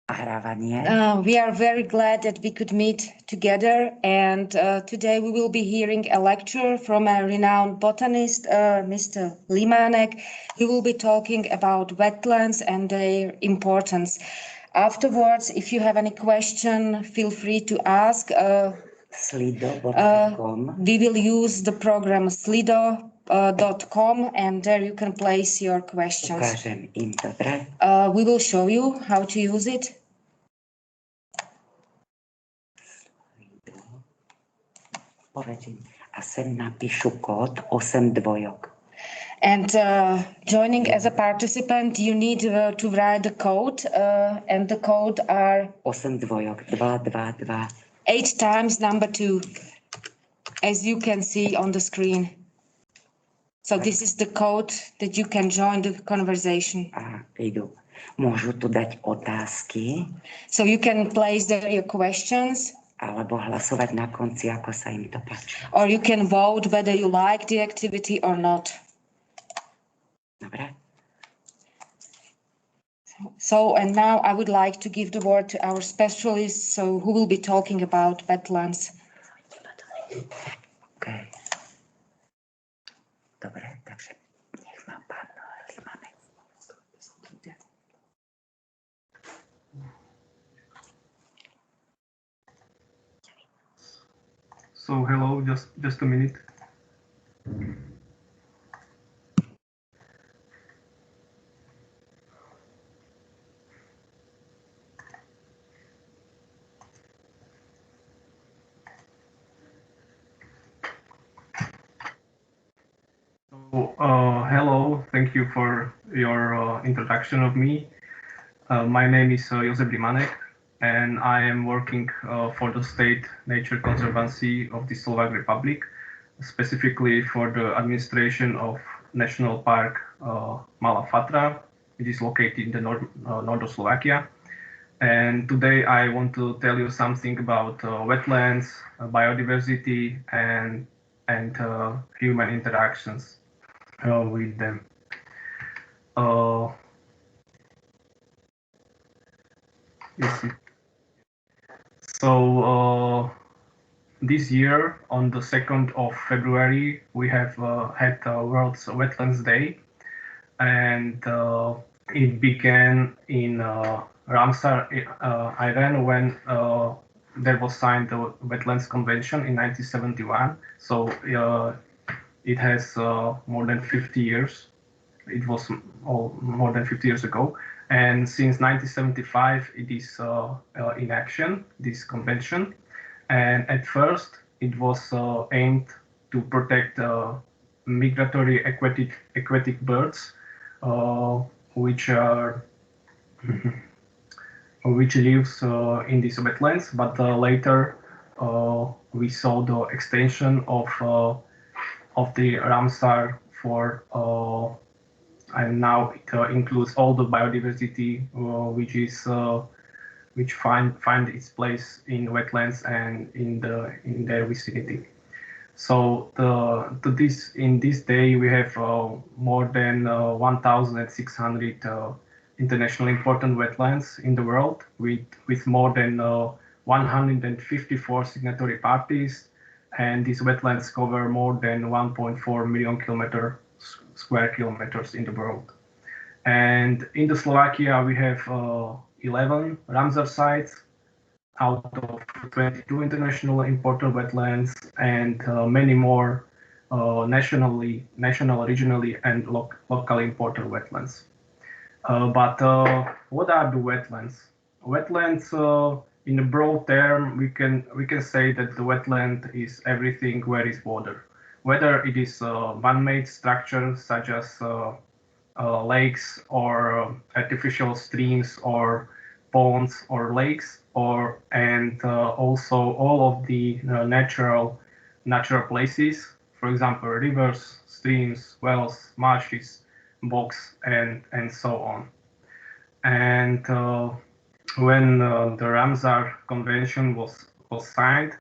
We are very glad that we could meet together, and today we will be hearing a lecture from a renowned botanist, Mr. Limanek. He will be talking about wetlands and their importance. Afterwards, if you have any question, feel free to ask. Slido.com. We will use the program Slido.com, and there you can place your questions. We will show you how to use it. A sem napíšu kód 8 dvojok. And joining as a participant, you need to write the code, and the code are 8 dvojok, 2, 2, 2. 8 times number 2, as you can see on the screen. So this is the code that you can join the conversation. Môžu tu dať otázky. So you can place there your questions. Alebo hlasovať na konci, ako sa im to páči. Or you can vote whether you like the activity or not. Dobre. So, and now I would like to give the word to our specialist, who will be talking about wetlands. Okay. Dobre, takže nech má pán Limanek. So hello, just a minute. Hello, thank you for your introduction of me. My name is Josef Limanek, and I am working for the State Nature Conservancy of the Slovak Republic, specifically for the administration of National Park Malá Fatra. It is located in the north of Slovakia. And today I want to tell you something about wetlands, biodiversity, and human interactions with them. So this year, on the 2nd of February, we have had World's Wetlands Day, and it began in Ramsar, Iran, when there was signed the Wetlands Convention in 1971. So it has more than 50 years. It was more than 50 years ago. And since 1975, it is in action, this convention. And at first, it was aimed to protect migratory aquatic birds, which lives in these wetlands. But later, we saw the extension of the Ramsar for, and now it includes all the biodiversity which find its place in wetlands and in their vicinity. So in this day we have more than 1,600 internationally important wetlands in the world, with more than 154 signatory parties, and these wetlands cover more than 1.4 million square kilometers in the world. And in the Slovakia, we have 11 Ramsar sites out of 22 international important wetlands, and many more national, regionally, and locally important wetlands. But what are the wetlands? Wetlands, in a broad term, we can say that the wetland is everything where is water, whether it is man-made structures such as lakes or artificial streams or ponds or lakes, and also all of the natural places, for example, rivers, streams, wells, marshes, bogs, and so on. And when the Ramsar Convention was signed,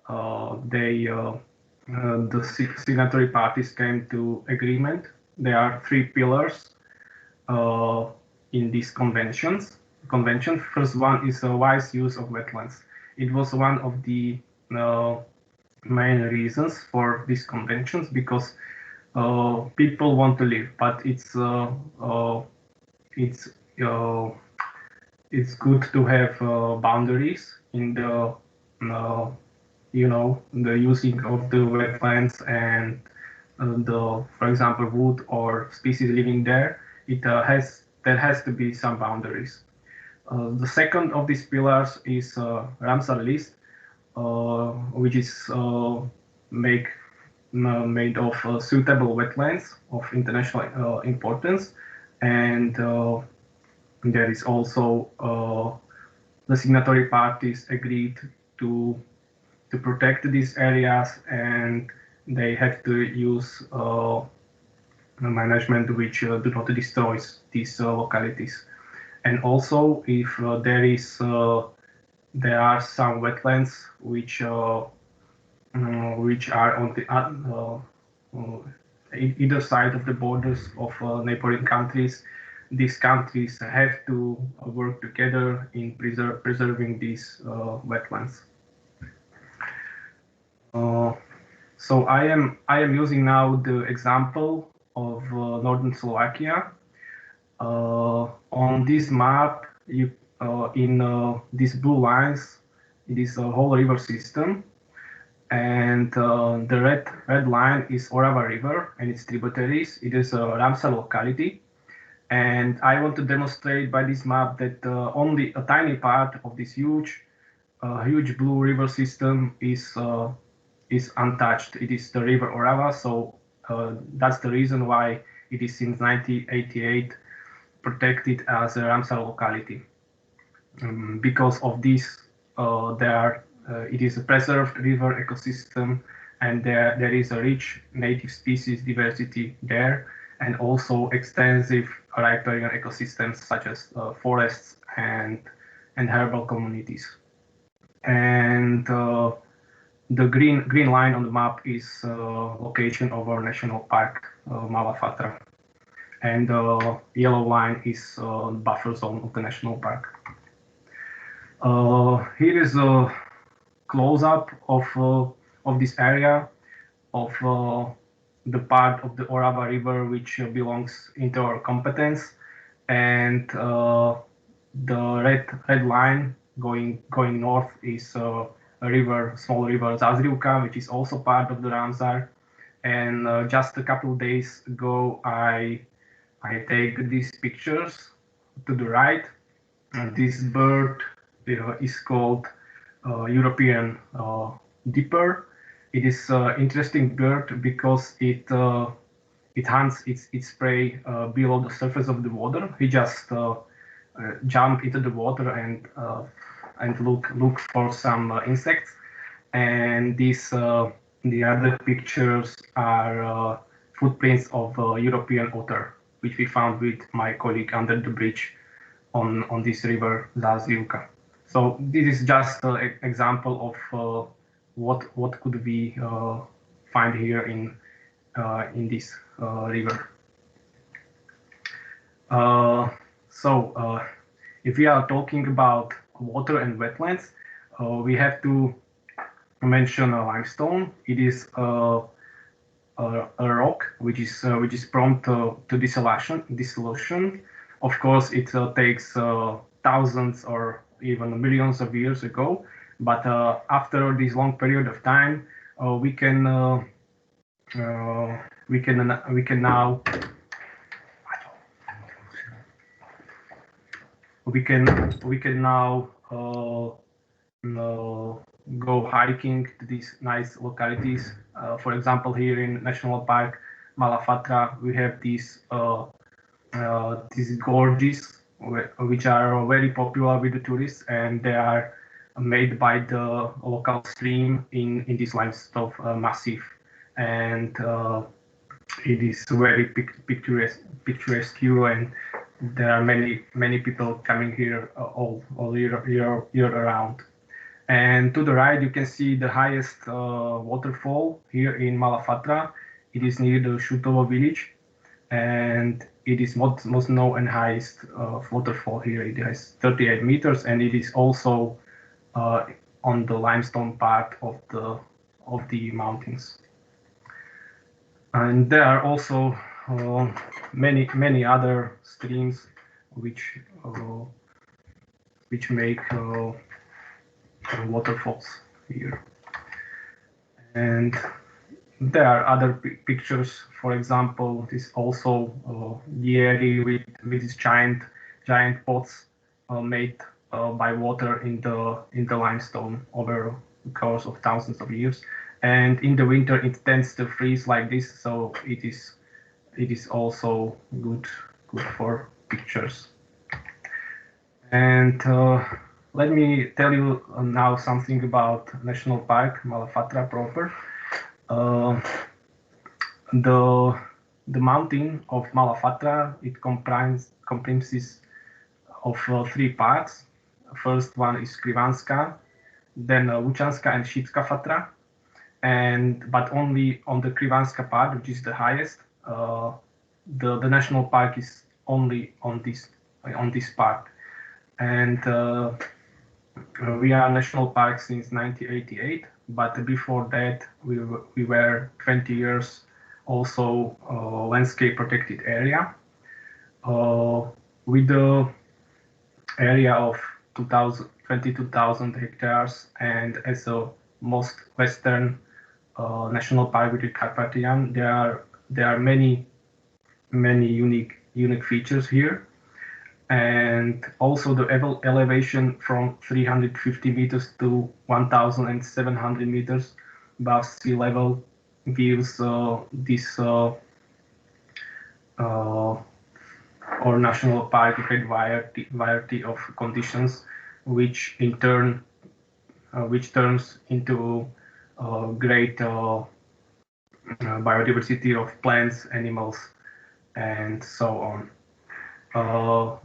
the signatory parties came to agreement. There are 3 pillars in these conventions. conventions. First one is a wise use of wetlands. It was one of the main reasons for these conventions because people want to live, but it's uh, it's good to have boundaries in the the using of the wetlands and for example, wood or species living there. There has to be some boundaries. The second of these pillars is Ramsar list, which is make made of suitable wetlands of international importance, and there is also the signatory parties agreed to protect these areas, and they have to use management which do not destroy these localities. And also, if there are some wetlands which are on the either side of the borders of neighboring countries, these countries have to work together in preserving these wetlands. So I am using now the example of northern Slovakia. On this map, in these blue lines, it is a whole river system, and the red line is Orava River and its tributaries. It is a Ramsar locality, and I want to demonstrate by this map that only a tiny part of this huge blue river system is untouched. It is the river Orava, so that's the reason why it is since 1988 protected as a Ramsar locality. Because of this, it is a preserved river ecosystem, and there is a rich native species diversity there, and also extensive riparian ecosystems such as forests and herbal communities. And the green line on the map is location of our national park, Malafatra, and the yellow line is the buffer zone of the national park. Here is a close-up of this area of the part of the Orava River which belongs into our competence, and the red line going north is a small river Zazrivka, which is also part of the Ramsar. And just a couple of days ago, I take these pictures to the right. This bird is called European dipper. It is an interesting bird because it hunts its prey below the surface of the water. He just jump into the water and look for some insects. And the other pictures are footprints of European otter, which we found with my colleague under the bridge on this river Zazivka. So this is just an example of what could we find here in this river. If we are talking about water and wetlands, we have to mention limestone. It is a rock which is prone to dissolution. Of course, it takes thousands or even millions of years ago, but after this long period of time, we can now go hiking to these nice localities. For example, here in National Park Malafatra, we have these gorges which are very popular with the tourists, and they are made by the local stream in this limestone massif, and it is very picturesque, and there are many people coming here all year around. And to the right, you can see the highest waterfall here in Malafatra. It is near the Shutovo village. and it is most known and highest waterfall here. It has 38 meters, and it is also on the limestone part of the mountains. And there are also many other streams which make waterfalls here. And there are other pictures. For example, this also Yeri with these giant pots made by water in the limestone over the course of thousands of years. And in the winter, it tends to freeze like this, so it is also good for pictures. And let me tell you now something about National Park Malafatra proper. The mountain of Malafatra, it comprises of three parts. First one is Krivanska, then Luchanska and Shitska Fatra, but only on the Krivanska part, which is the highest. The national park is only on this part, and we are national park since 1988. But before that, we were 20 years also landscape protected area with the area of 22,000 hectares, and as a most western national park with the Carpathian, there are many unique features here, and also the elevation from 350 meters to 1,700 meters above sea level gives this or national park great variety of conditions, which in turn which turns into great biodiversity of plants, animals, and so on.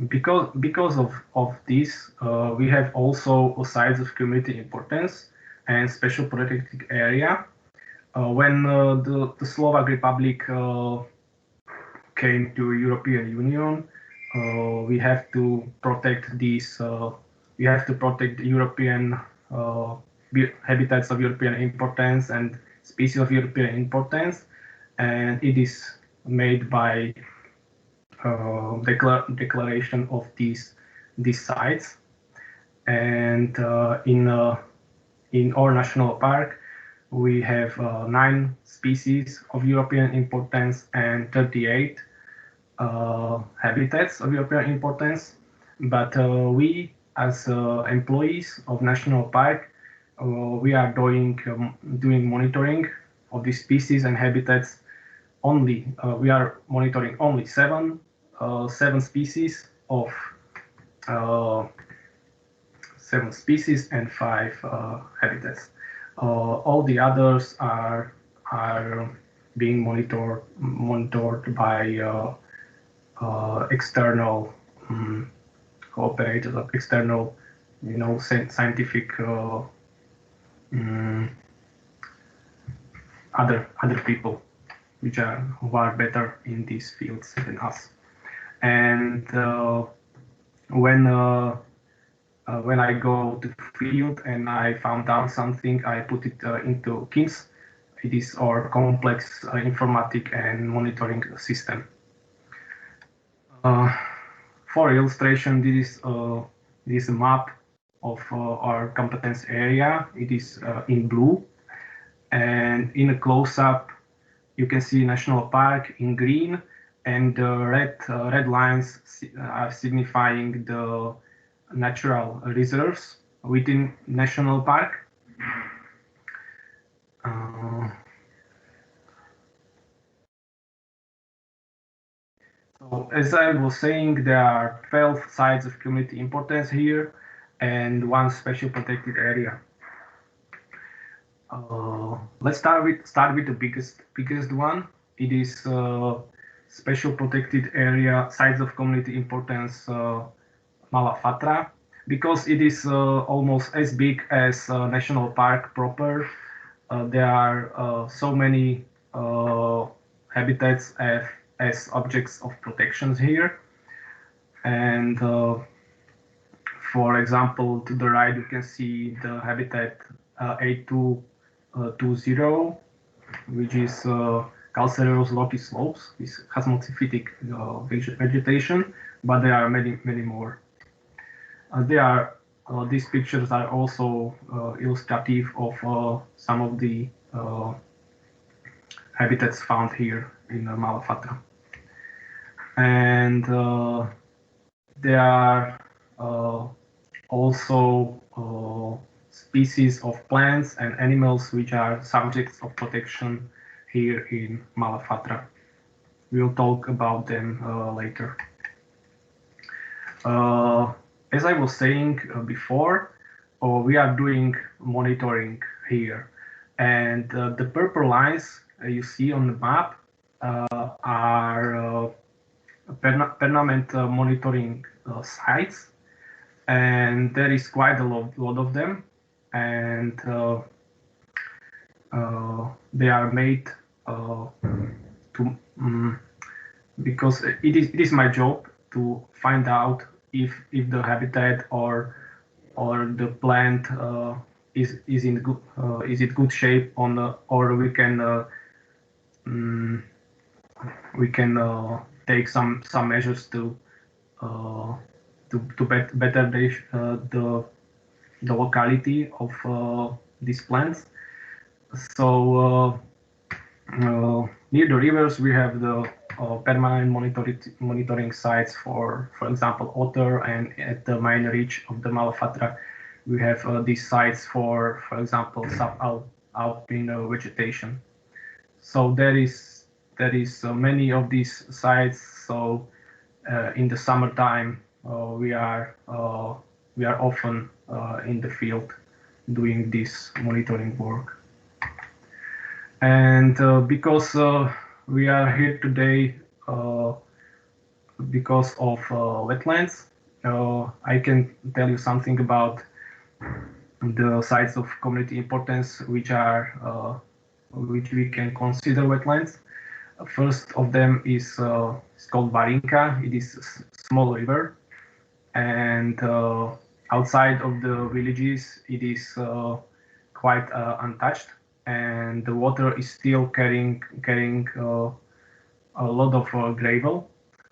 Because of this, we have also sites of community importance and special protected area. When the Slovak Republic came to European Union, we have to protect these. We have to protect European habitats of European importance and species of European importance, and it is made by declaration of these sites. And in our national park, we have 9 species of European importance and 38 habitats of European importance. But we, as employees of national park, we are doing monitoring of these species and habitats only. We are monitoring only seven species of 7 species and 5 habitats. All the others are being monitored by external cooperators, of external, scientific other people who are better in these fields than us. And when I go to field and I found out something, I put it into KIMS. It is our complex informatic and monitoring system. For illustration, this is a map of our competence area. It is in blue, and in a close-up, you can see national park in green, and the red lines are signifying the natural reserves within national park. So as I was saying, there are 12 sites of community importance here and 1 special protected area. Let's start with the biggest one. It is special protected area sites of community importance Malafatra, because it is almost as big as national park proper. There are so many habitats as objects of protections here. And for example, to the right, you can see the habitat 8220, which is calcareous rocky slopes with chasmophytic vegetation, but there are many, many more. These pictures are also illustrative of some of the habitats found here in Malafatra. And there are also species of plants and animals which are subjects of protection here in Malafatra. We'll talk about them later. As I was saying before, we are doing monitoring here, and the purple lines you see on the map are permanent monitoring sites, and there is quite a lot of them, and they are made because it is my job to find out if the habitat or the plant is in good shape or we can take some measures to better the locality of these plants. So near the rivers we have the permanent monitoring sites for example otter, and at the main reach of the Malafatra we have these sites for example subalpine vegetation. So there is many of these sites. So in the summertime we are often in the field doing this monitoring work. And because we are here today because of wetlands, I can tell you something about the sites of community importance which we can consider wetlands. First of them is it's called Varinka. It is a small river, and outside of the villages it is quite untouched, and the water is still carrying a lot of gravel.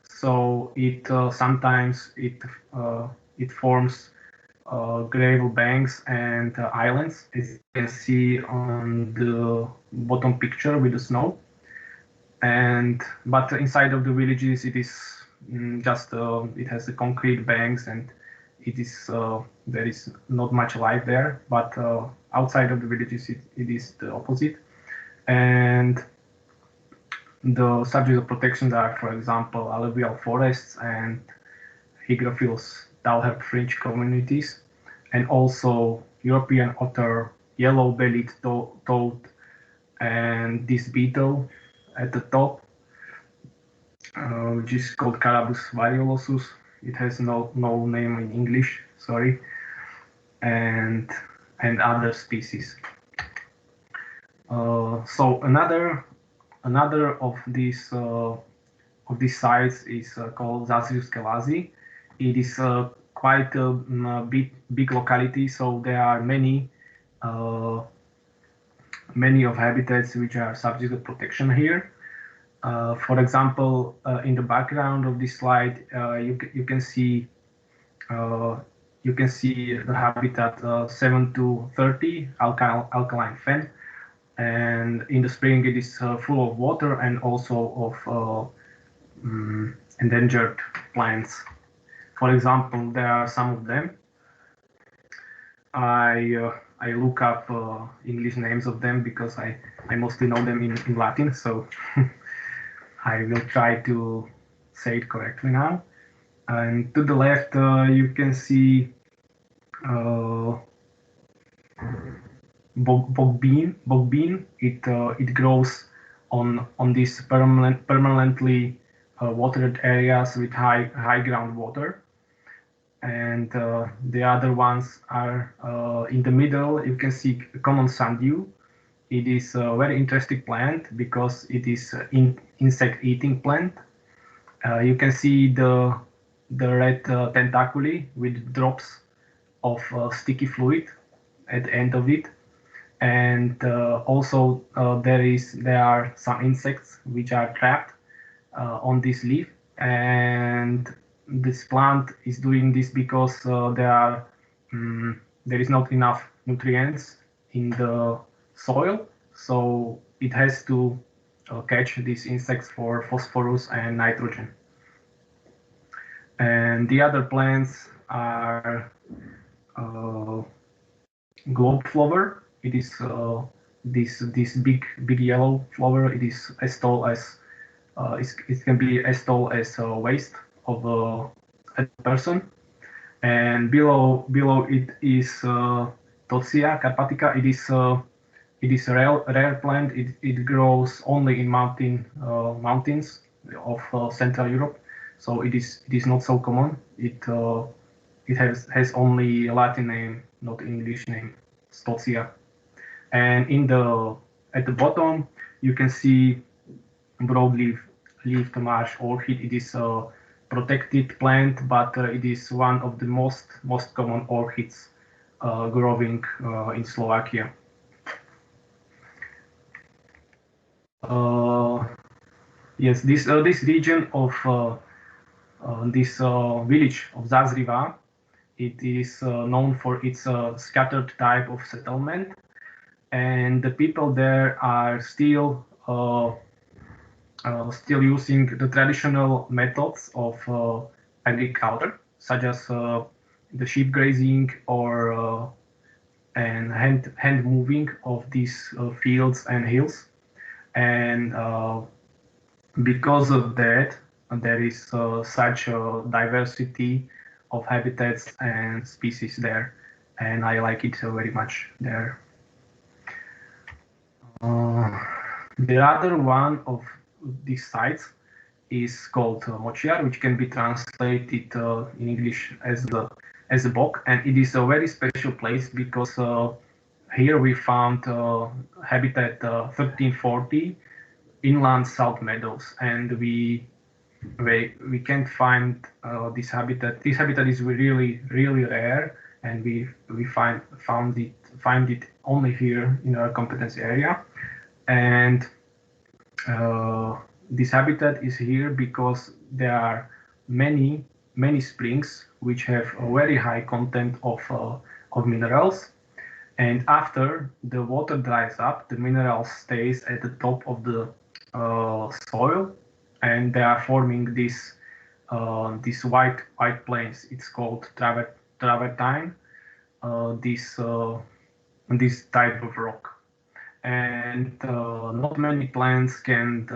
So it sometimes it forms gravel banks and islands, as you can see on the bottom picture with the snow. But inside of the villages it is just it has the concrete banks, and it is there is not much life there. But outside of the villages it is the opposite. And the subjects of protection are, for example, alluvial forests and hygrophils tallherb fringe communities, and also European otter, yellow-bellied toad, and this beetle at the top, which is called Carabus variolosus. It has no name in English, sorry, and other species. So another of these sites is called Zazius Kelazi. It is quite a big locality, so there are many of habitats which are subject to protection here. For example, in the background of this slide, you can see the habitat 7 to 30 alkaline fen, and in the spring it is full of water and also of endangered plants. For example, there are some of them. I look up English names of them because I mostly know them in Latin, so I will try to say it correctly now. And to the left, you can see bog bean. It grows on these permanently watered areas with high groundwater. And the other ones are in the middle. You can see common sundew. It is a very interesting plant because it is an insect-eating plant. You can see the red tentaculi with drops of sticky fluid at the end of it, and also there are some insects which are trapped on this leaf, and this plant is doing this because there is not enough nutrients in the soil, so it has to catch these insects for phosphorus and nitrogen. And the other plants are globe flower. It is this big yellow flower. It is as tall as it can be as tall as a waist of a person. And below it is Tosia carpatica. It is a rare plant. It grows only in mountains of Central Europe, so it is not so common. It has only a Latin name, not English name, Stocia. And at the bottom you can see broadleaf marsh orchid. It is a protected plant, but it is one of the most common orchids growing in Slovakia. Yes, this region of this village of Zazriva, it is known for its scattered type of settlement, and the people there are still using the traditional methods of agriculture, such as the sheep grazing or and hand moving of these fields and hills. And because of that, there is such a diversity of habitats and species there, and I like it very much there. The other one of these sites is called Močiar, which can be translated in English as a bog, and it is a very special place because here we found habitat 1340 inland salt meadows, and we can't find this habitat. This habitat is really rare, and we find it only here in our competency area. And this habitat is here because there are many springs which have a very high content of minerals, and after the water dries up, the mineral stays at the top of the soil, and they are forming this white plains. It's called travertine. This type of rock, and not many plants can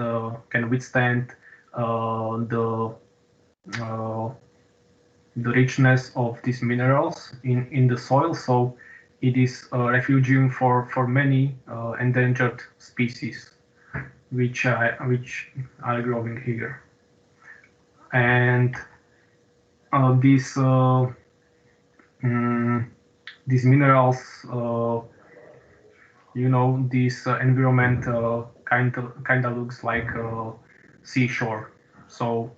withstand the richness of these minerals in the soil. So it is a refugium for many endangered species which are growing here. And these minerals, this environment kind of looks like a seashore. So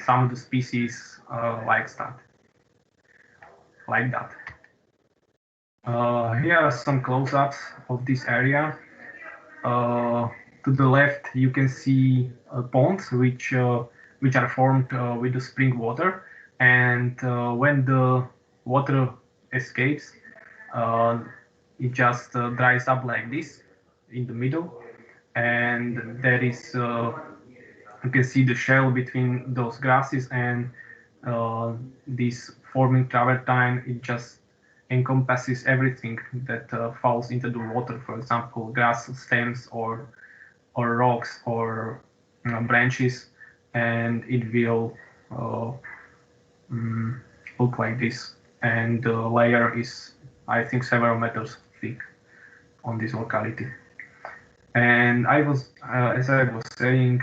some of the species like that. Here are some close-ups of this area. To the left, you can see ponds which are formed with the spring water, and when the water escapes, it just dries up like this in the middle, and there is you can see the shell between those grasses, and this forming travertine, it just encompasses everything that falls into the water. For example, grass stems or rocks or branches, and it will look like this. And the layer is, I think, several meters thick on this locality. And as I was saying,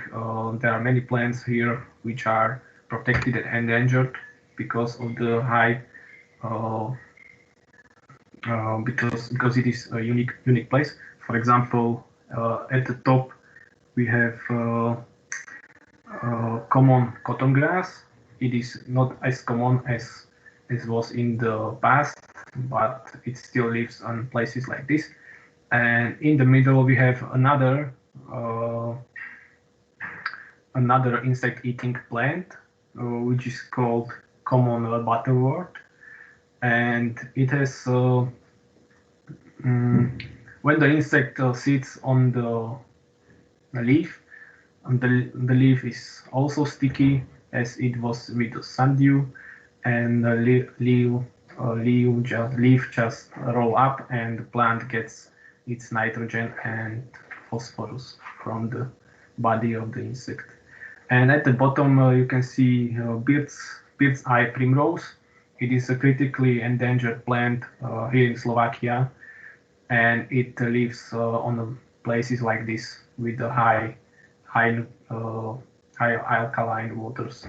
there are many plants here which are protected and endangered because of the high, because it is a unique place. For example, at the top we have common cotton grass. It is not as common as was in the past, but it still lives on places like this. And in the middle we have another insect-eating plant, which is called common butterwort, and it has when the insect sits on the leaf, and the leaf is also sticky as it was with the sundew, and the leaf just roll up, and the plant gets its nitrogen and phosphorus from the body of the insect. And at the bottom you can see bird's eye primrose. It is a critically endangered plant here in Slovakia, and it lives on places like this with the high alkaline waters.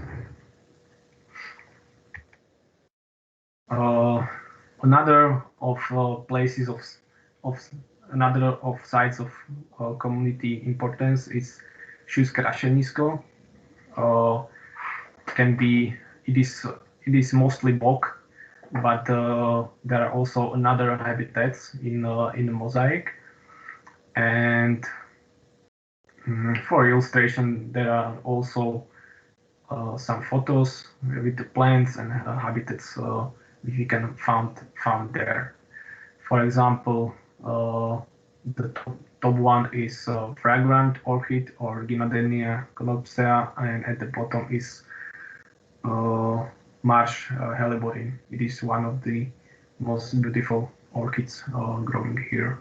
Another of places of another of sites of community importance is Šušské rašelinisko. Can be it is mostly bog, but there are also another habitats in the mosaic. And for illustration, there are also some photos with the plants and habitats which you can found there. For example, the top one is fragrant orchid or Gynadenia conopsea, and at the bottom is marsh helleborine. It is one of the most beautiful orchids growing here.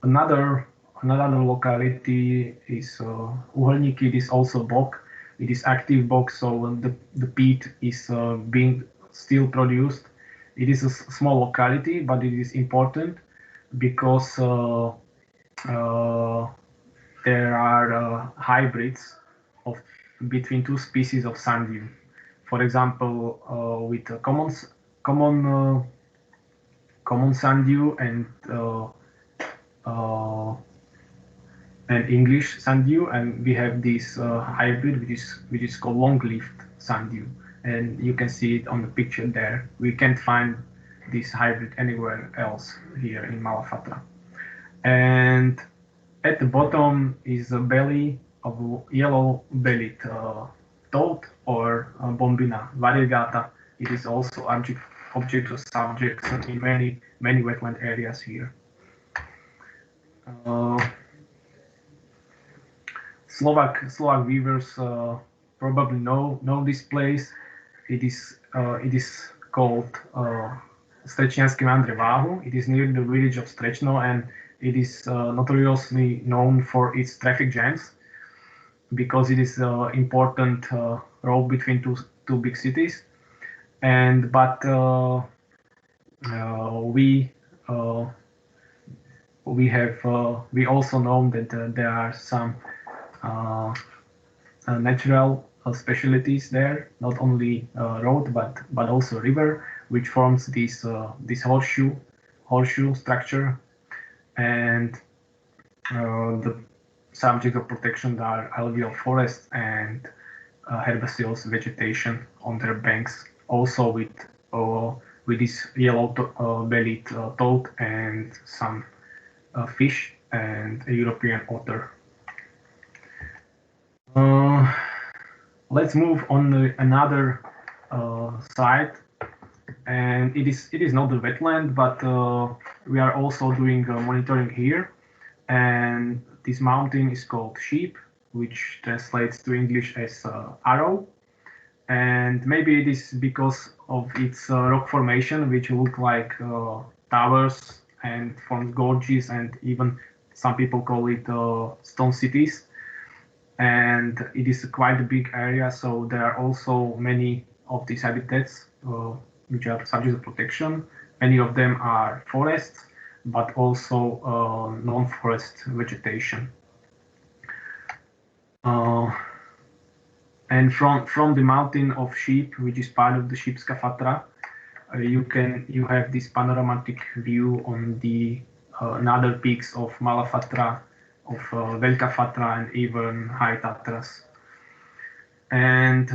Another locality is Uhelníky. It is also bog. It is active bog, so the peat is being still produced. It is a small locality, but it is important because there are hybrids of between two species of sundew. For example, with common sundew and English sundew, and we have this hybrid which is called long-leaved sundew, and you can see it on the picture there. We can't find this hybrid anywhere else here in Malafatra. And at the bottom is a belly of yellow-bellied toad or bombina variegata. It is also object of subjects in many wetland areas here. Slovak viewers probably know this place. It is called Strečianske Mandre Váhu. It is near the village of Strečno, and it is notoriously known for its traffic jams because it is an important road between two big cities. And but we also know that there are some natural specialties there, not only road but also river, which forms this horseshoe structure, and the subject of protection are alluvial forests and herbaceous vegetation on their banks, also with this yellow-bellied toad and some fish and a European otter. Let's move on to another site, and it is not the wetland, but we are also doing monitoring here. And this mountain is called Sheep, which translates to English as arrow. And maybe it is because of its rock formation, which look like towers and forms gorges, and even some people call it stone cities. And it is quite a big area, so there are also many of these habitats which are subject to protection. Many of them are forests, but also non-forest vegetation. And from the mountain of Sheep, which is part of the Šípska Fatra, you have this panoramic view on the another peaks of Malafatra, of Velika Fatra, and even High Tatras. And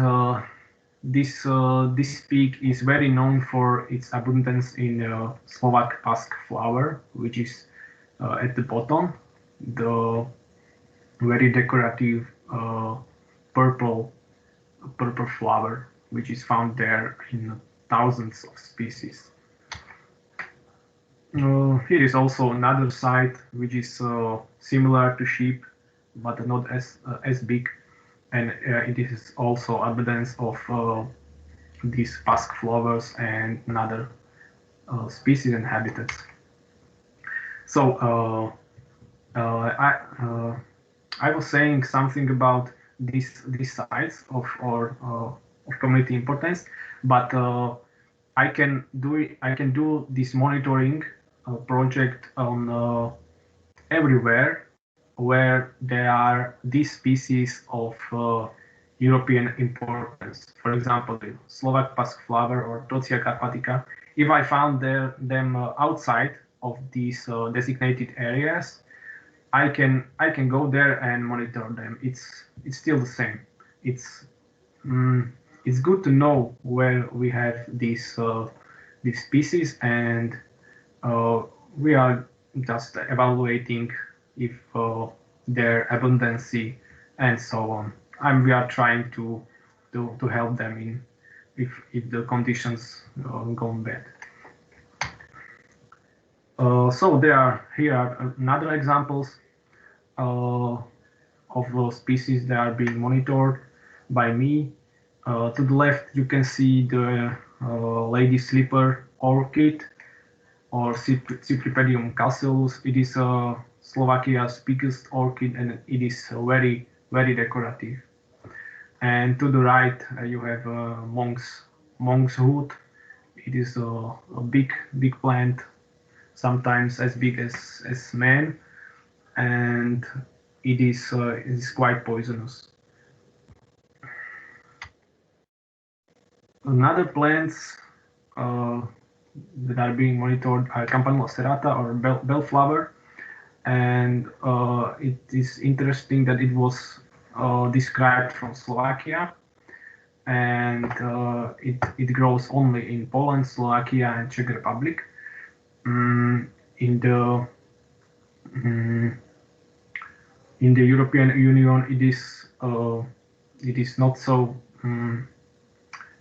this peak is very known for its abundance in Slovak pasque flower, which is at the bottom, the very decorative purple flower, which is found there in thousands of species. Here is also another site which is similar to sheep, but not as big, and it is also evidence of these pasque flowers and another species and habitats. So I was saying something about these sites of community importance, but I can do this monitoring project on everywhere where there are these species of European importance. For example, the Slovak pasque flower or Trotia carpatica. If I found them outside of these designated areas, I can go there and monitor them. It's still the same. It's good to know where we have these species, and we are just evaluating if their abundancy and so on. And we are trying to help them in if the conditions go bad. So here are another examples of species that are being monitored by me. To the left, you can see the lady slipper orchid, or Cypripedium calceolus. It is Slovakia's biggest orchid, and it is very, very decorative. And to the right, you have monk's hood. It is a big plant, sometimes as big as man, and it is quite poisonous. Another plants that are being monitored are Campanula serrata, or bellflower, and it is interesting that it was described from Slovakia, and it grows only in Poland, Slovakia, and Czech Republic. In the European Union, it is not so.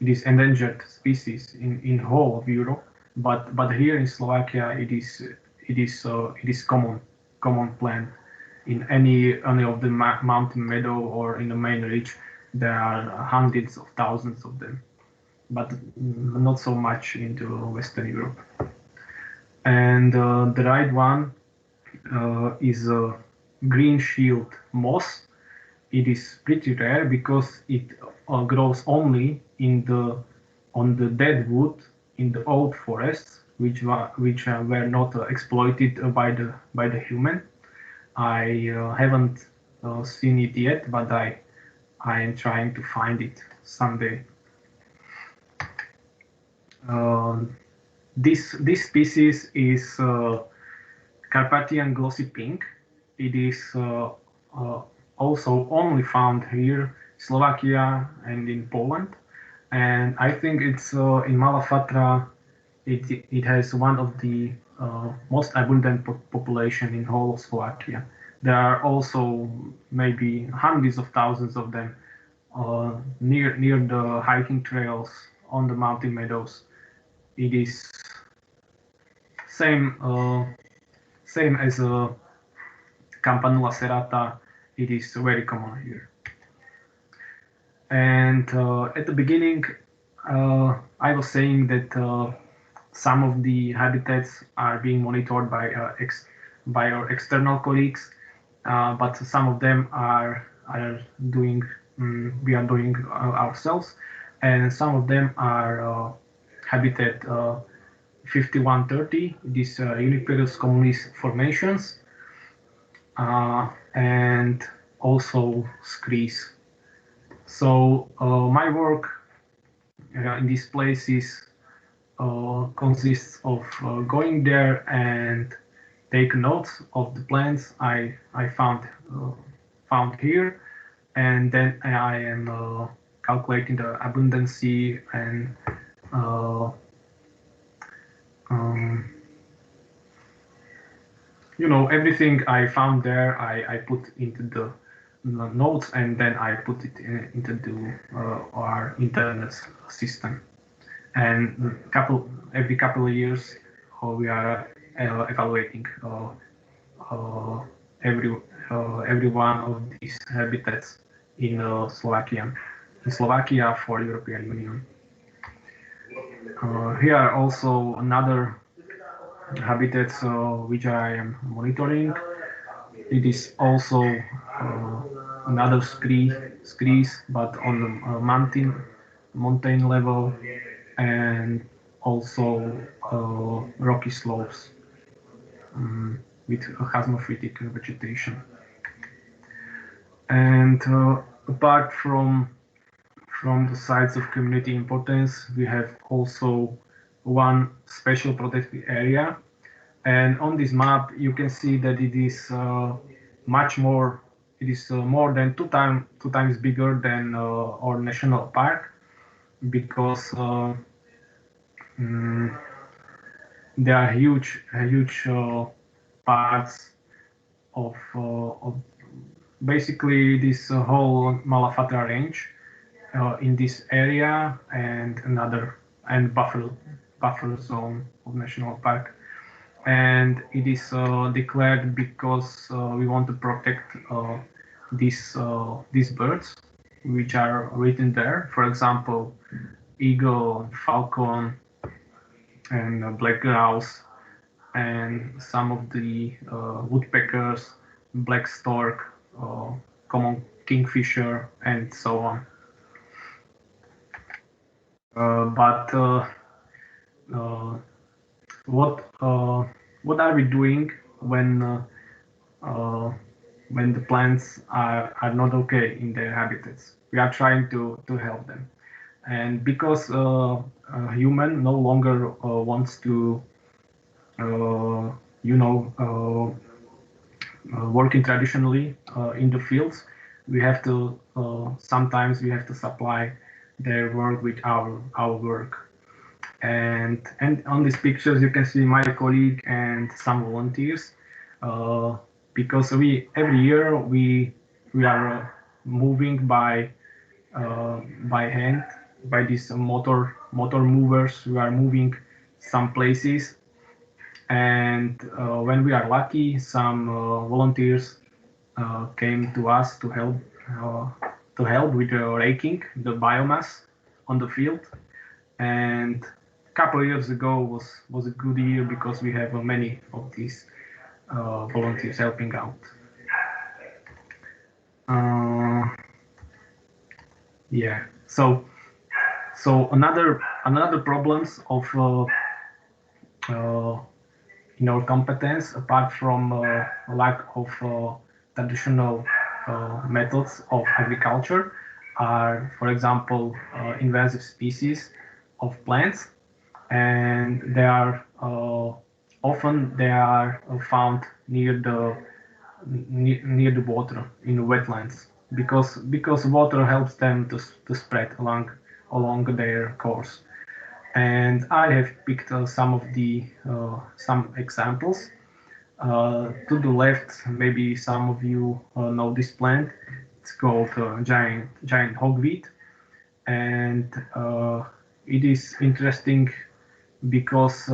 It is endangered species in whole of Europe, but here in Slovakia, it is common plant. In any of the mountain meadow or in the main ridge, there are hundreds of thousands of them, but not so much into Western Europe. And the right one is a green shield moss. It is pretty rare because it grows only on the dead wood in the old forests, which were not exploited by the human. I haven't seen it yet, but I am trying to find it someday. This species is Carpathian glossy pink. It is also only found here, Slovakia, and in Poland. And I think it's in Malafatra. It has one of the most abundant population in whole of Slovakia. There are also maybe hundreds of thousands of them near the hiking trails on the mountain meadows. It is same as Campanula serrata. It is very common here. And at the beginning, I was saying that some of the habitats are being monitored by our external colleagues, but some of them we are doing ourselves, and some of them are habitat 5130, these Uniperus communis formations, and also screes. So my work in this place is consists of going there and take notes of the plants I found here, and then I am calculating the abundancy and uh, um, everything I found there I put into the notes, and then I put it into our internet system. And every couple of years we are evaluating uh, every every one of these habitats in Slovakia for European Union. Here are also another habitats which I am monitoring. It is also another screes, but on the mountain level, and also rocky slopes with chasmophytic vegetation. And apart from the sites of community importance, we have also one special protected area. And on this map, you can see that it is much more. It is more than two times bigger than our national park, because mm, there are huge parts of basically this whole Malafatra range in this area, and another and buffer zone of national park. And it is declared because we want to protect these birds which are written there. For example, eagle, falcon, and black grouse, and some of the woodpeckers, black stork, common kingfisher, and so on. But uh, what what are we doing uh, when the plants are not okay in their habitats? We are trying to help them, and because a human no longer wants to uh, you know working traditionally in the fields, we have to sometimes we have to supply their work with our work. And on these pictures you can see my colleague and some volunteers, uh, because we every year we are moving by hand, by these motor movers. We are moving some places, and when we are lucky, some volunteers came to us uh, to help with raking the biomass on the field. And a couple of years ago was a good year because we have many of these volunteers helping out. Uh, yeah. So another problems of uh, in our competence, apart from lack of traditional methods of agriculture, are, for example, invasive species of plants, and they are found near the water in the wetlands, because water helps them to spread along their course. And I have picked some examples. To the left, maybe some of you know this plant. It's called giant hogweed, and it is interesting because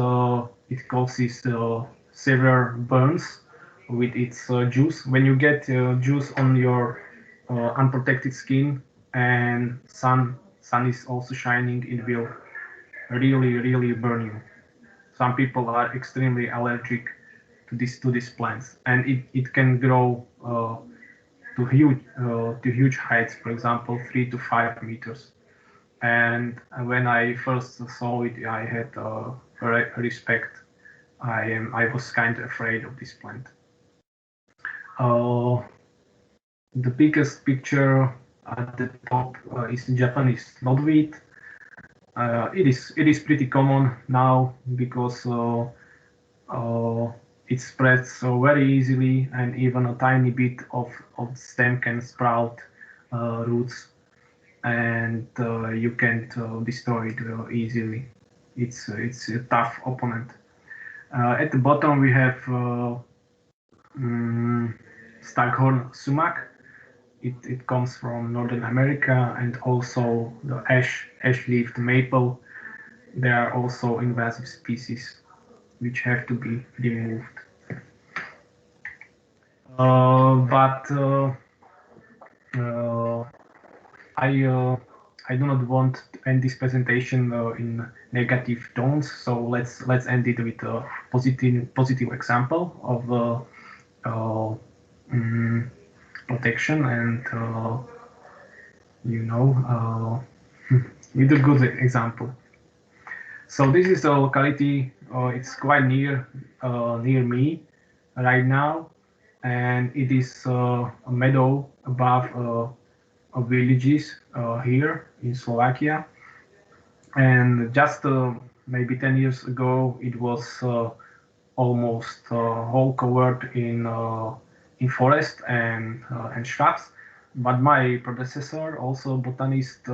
it causes severe burns with its juice. When you get juice on your unprotected skin, and sun is also shining, it will really burn you. Some people are extremely allergic to these plants, and it can grow to huge heights, for example 3 to 5 meters. And when I first saw it, I had respect. I was kind of afraid of this plant. uh, the biggest picture at the top is Japanese knotweed. It is pretty common now because it spreads very easily, and even a tiny bit of stem can sprout roots, and you can't destroy it easily. It's a tough opponent. At the bottom we have Staghorn sumac. It comes from Northern America, and also the ash-leaved maple. They are also invasive species which have to be removed. But I do not want to end this presentation in negative tones. So let's end it with a positive example of protection, and with a good example. So this is a locality. It's quite near me right now, and it is a meadow above villages here in Slovakia. And just maybe 10 years ago, it was almost all covered in forest and shrubs. But my predecessor, also botanist,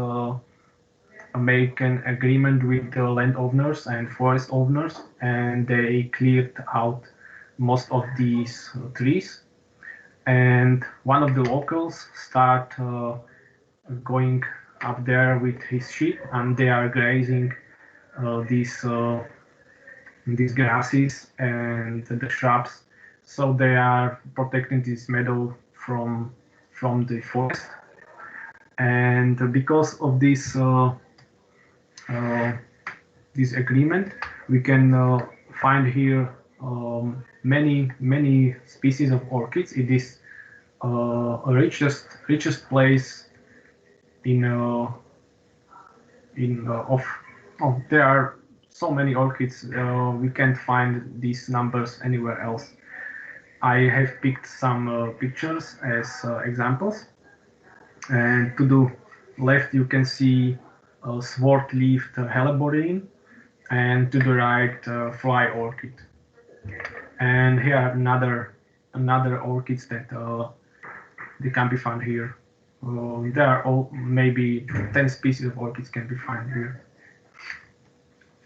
make an agreement with the landowners and forest owners, and they cleared out most of these trees. And one of the locals start going up there with his sheep, and they are grazing these grasses and the shrubs. So they are protecting this meadow from the forest. And because of this agreement, we can find here many species of orchids. It is a richest place there are so many orchids. We can't find these numbers anywhere else. I have picked some pictures as examples, and to the left you can see a sword-leaved helleborine, and to the right fly orchid. And here are another orchids that they can be found here. There are maybe 10 species of orchids can be found here.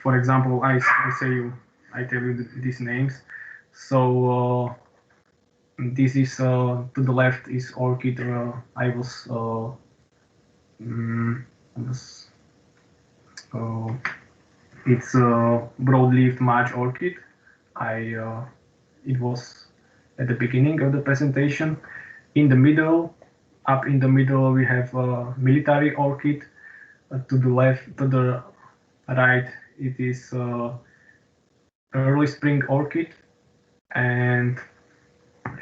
For example, I tell you these names. So this is to the left is orchid. I was it's a broad-leaved March orchid. It was at the beginning of the presentation. In the middle, up in the middle, we have a military orchid. To the left, to the right, it is early spring orchid, and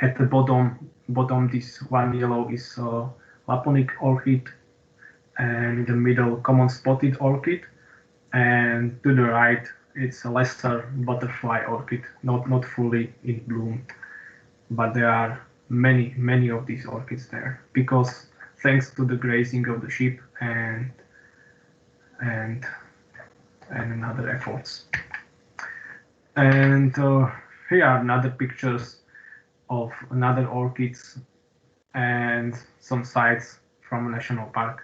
at the bottom, this one yellow is Laponic orchid, and in the middle, common spotted orchid, and to the right, it's a lesser butterfly orchid, not fully in bloom, but there are many of these orchids there because thanks to the grazing of the sheep and other efforts. And here are another pictures of another orchids and some sites from a national park.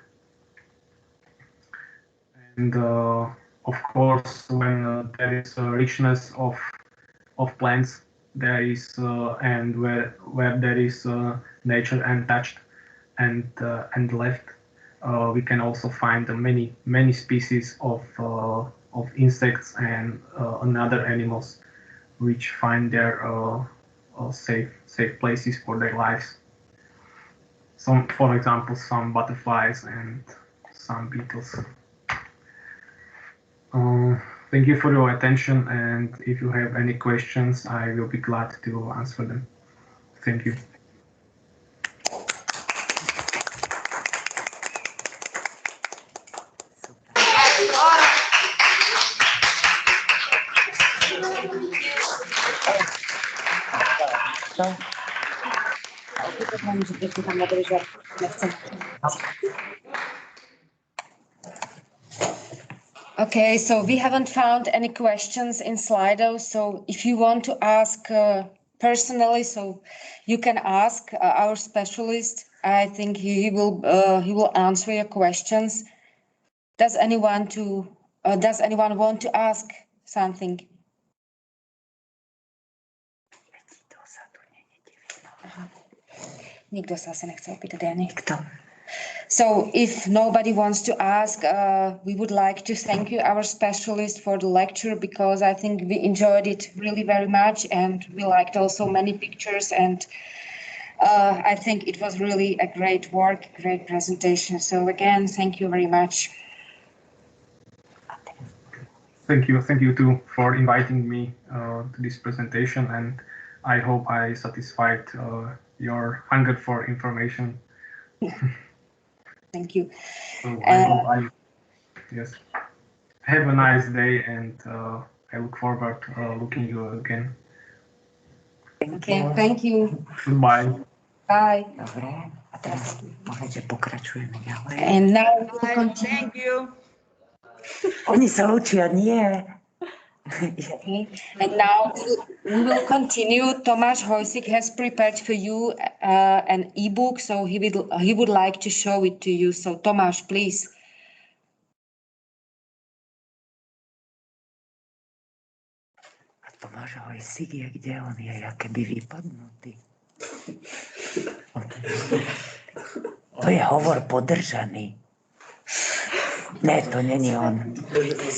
And of course, when there is a richness of plants, there is and where there is nature untouched and left, we can also find many species of insects and other animals which find their safe places for their lives. For example, some butterflies and some beetles. Thank you for your attention, and if you have any questions, I will be glad to answer them. Thank you. Okay, so we haven't found any questions in Slido. So if you want to ask personally, so you can ask our specialist. I think he will answer your questions. Does anyone want to ask something? Nikto sa asi nechce opýtať, ja nikto. So if nobody wants to ask, we would like to thank you, our specialist, for the lecture, because I think we enjoyed it really very much, and we liked also many pictures, and I think it was really a great work, great presentation. So again, thank you very much. Thank you too for inviting me to this presentation, and I hope I satisfied your hunger for information. Thank you. So I hope yes. Have a nice day, and I look forward looking you again. Thank you. Goodbye. Bye. Dobre, a teraz môžete pokračujeme ďalej. And now Thank you. Oni sa učia, nie. Okay. And now we will continue. Tomáš Hojsik has prepared for you an ebook, so he would like to show it to you. So Tomáš, please. A Tomáš Hojsik je, kde on je, akéby vypadnutý. To je hovor podržaný. Ne, to není on.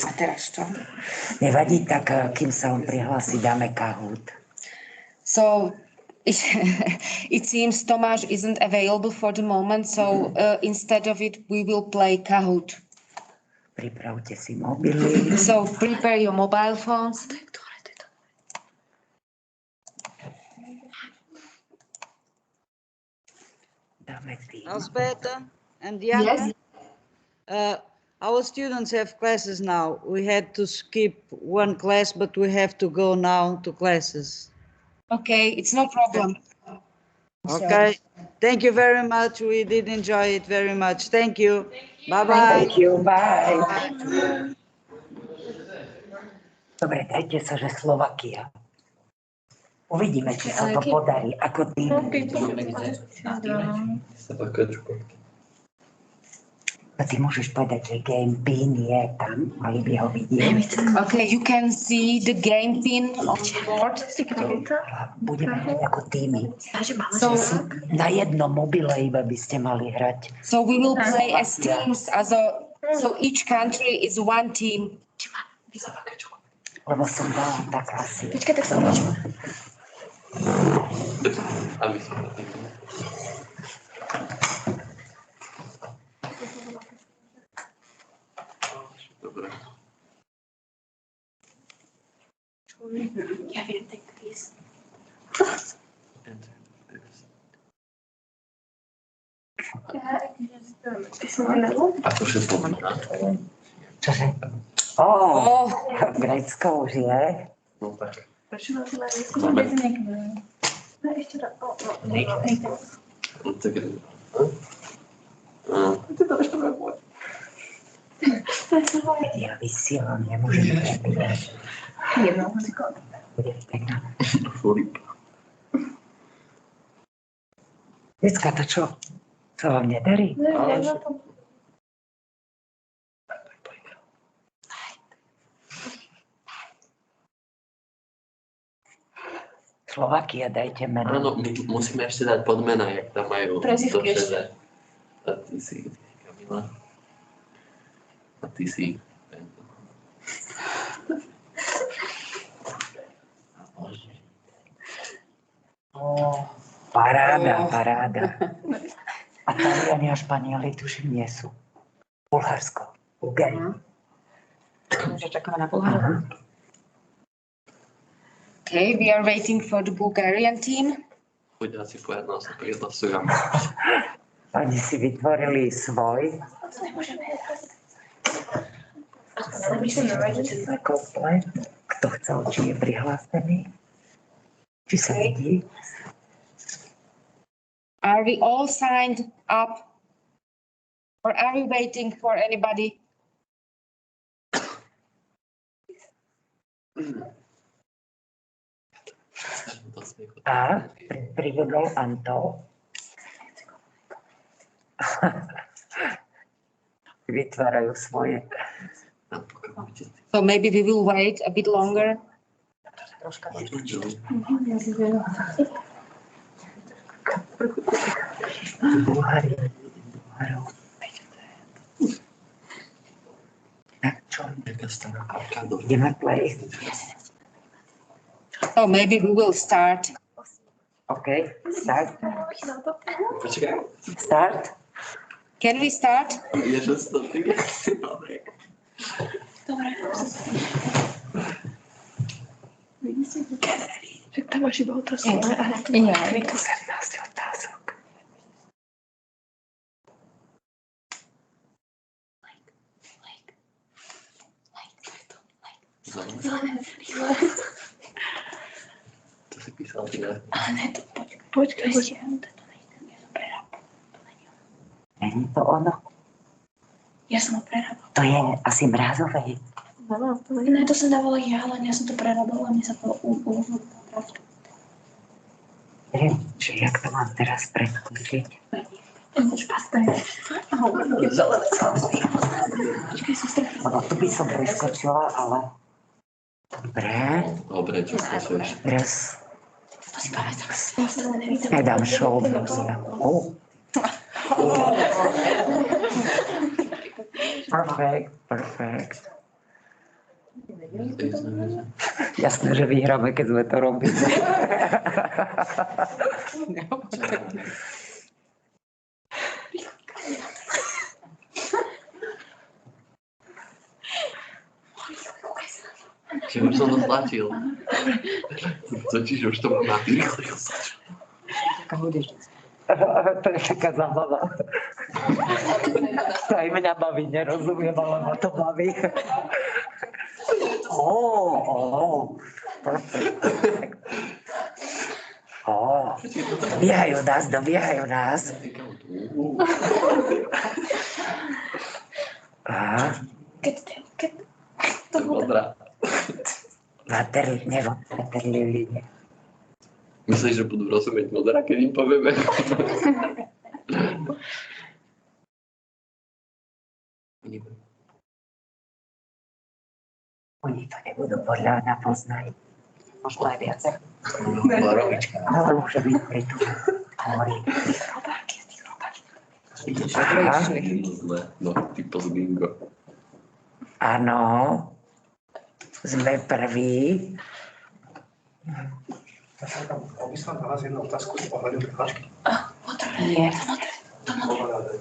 A teraz čo? Nevadí, tak kým sa on prihlási, dáme Kahoot. So it seems Tomáš isn't available for the moment, so instead of it, we will play Kahoot. Pripravte si mobily. So prepare your mobile phones. Dáme tým. Elspeta and Diana? Yes. Our students have classes now. We had to skip one class, but we have to go now to classes. Okay, it's no problem. Okay. Thank you very much. We did enjoy it very much. Thank you. Bye-bye. Thank you, bye. Dobre, dajte sa, že Slovakia. Uvidíme, či sa to podarí. Ako tým. A ty môžeš povedať, že game pin je tam, mali by ho vidieť. Okay, you can see the game pin on the board. Budeme hrať ako týmy. So, Na jednom mobile iba by ste mali hrať. so we will play as teams. So each country is one team. Lebo som dala tak asi. Ja viem, ten kvíz. A to všetko znamená? Čože? Grécko už je. No tak. Prečo na to neskúšame si niekde? No ešte raz. Tak je to ešte bude. Ja vysielam, nemôžem prepínať. Jednou muzikou. Bude pekná. Filip. Decka, to čo? Co vám nedarí? Neviem na to. Slovakia, dajte meno. Áno, my musíme ešte dať podmena, jak tam majú. Prezivky ešte. A ty si Kamila. A ty si Paráda. A Taliani a Španieli tuším nie sú. Bulharsko. Bulgári. Že čakáme na Bulharsko. Okay, we are waiting for the Bulgarian team. Buď asi pojedná sa prihlasujem. Oni si vytvorili svoj. Komplet. Kto chcel, či je prihlásený? Či sa vidí? Are we all signed up? Or are we waiting for anybody? A privedol Anto. Vytvárajú svoje. So maybe we will wait a bit longer. Ideme play. So maybe we will start. OK, start. Počkaj. Start. Can we start? Je to stopy. Dobre. Však tam máš iba otázky. Ja. 17 otázok. To si písal ty, ne? Ale ne, to počkaj. Není to ono? Ja som ho prerábala. To je asi mrázové. Ne, to som dávala ja, len ja som to prerábala, mne sa to uložilo. Neviem, že jak to mám teraz preskočiť. Lebo tu by som preskočila, ale... Dobre. Dobre, čo skúšuješ? Teraz... Nedám shoulders. Perfect. Jasné, že vyhráme, keď sme to robili. Čiže už som to tlačil. Totiž už to mám na ty rýchle. To je taká zábava. To aj mňa baví, nerozumiem, ale ma to baví. Perfect. Dobiehajú nás. Keď To je modrá. Waterlily. Myslíš, že budú rozumieť modrá, keď im povieme? Oni to nebudú podľa mňa poznať. Možno aj viac. Borovička. Ale môže byť pri tu. Hovorí. No, typo z bingo. Áno. Sme prví. Omyslám na vás jednu otázku ohľadom prihlášky. Nie.